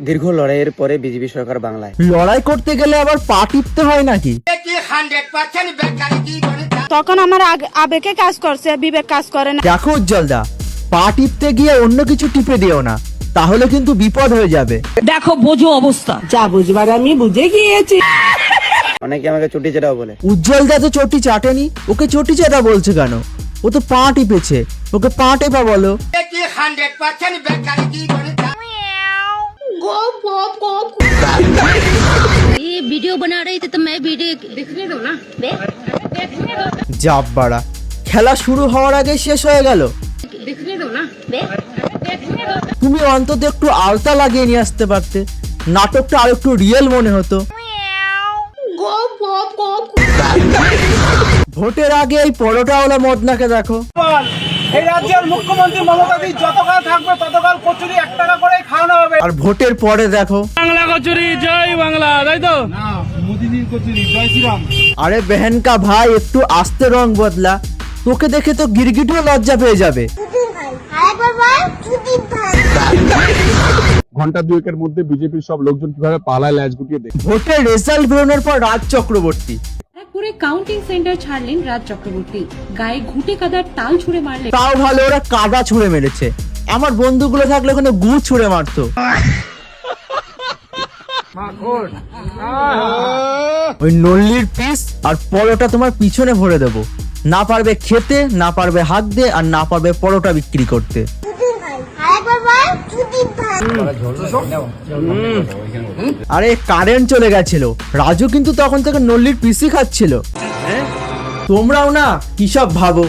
দীর্ঘ লড়াইয়ের পরে বিজেপি সরকার বাংলায়। লড়াই করতে গেলে আবার পা টিপতে হয় নাকি? তখন আমার আবেগে কাজ করছে, বিবেক কাজ করে না। দেখো উজ্জ্বলদা, পা টিপতে গিয়ে অন্য কিছু টিপে দিও না, তাহলে কিন্তু বিপদ হয়ে যাবে। দেখো বোঝো অবস্থা। যা বুঝবার আমি বুঝে গিয়েছি। অনেকে আমাকে চটি চেটাও বলে। উজ্জ্বলদা তো চটি চাটেনি, ওকে চটি চাটা বলছে কেন? ও তো পা টিপেছে, ওকে পা টেপা বলো। ये वीडियो बना रही थी तो मैं वीडियो देखने दो ना। জাপ বাড়া, খেলা শুরু হওয়ার আগে শেষ হয়ে গেল। देखने दो ना। তুমি অন্তত একটু আলতা লাগিয়ে নিয়ে আসতে পারতে, নাটকটা আর একটু রিয়েল মনে হতো। ভোটের আগে এই পরোটাওয়ালা মদনাকে দেখো। এই রাজ্যের মুখ্যমন্ত্রী মমতা দি যতকাল থাকবে ততকাল কচুরি 1 টাকা করে খাওয়ানো হবে। আর ভোটের পরে দেখো বাংলা কচুরি জয় বাংলা, তাই তো? না, মোদিনীর কচুরি জয় শ্রীরাম। আরে বেহেনকা ভাই, একটু আস্তে রং বদলা, তোকে দেখে তো গিরগিটিও লজ্জা পেয়ে যাবে। ঘন্টা দুয়েকের মধ্যে বিজেপির সব লোকজন কিভাবে পালায় ল্যাজ গুটিয়ে দেখে। ভোটের রেজাল্ট বেরোনোর পর রাজ চক্রবর্তী পুরো কাউন্টিং সেন্টার ছাড়লেন রাজ চক্রবর্তী, গায়ে ঘুঁটে কাদার তাল ছুঁড়ে মারলেন। তাও ভালো, ওরা কাদা ছুঁড়ে মেরেছে, আমার বন্ধুগুলো থাকলে ওখানে গু ছুঁড়ে মারতো। ওই নল্লির পিস আর পরোটা তোমার পিছনে ভরে দেবো, না পারবে খেতে, না পারবে হাত দিয়ে, আর না পারবে পরোটা বিক্রি করতে। আরে কারেন্ট চলে গেছিল, রাজু কিন্তু তখন থেকে নল্লির পিসি খাচ্ছিল। তোমরাও না কি সব ভাবো।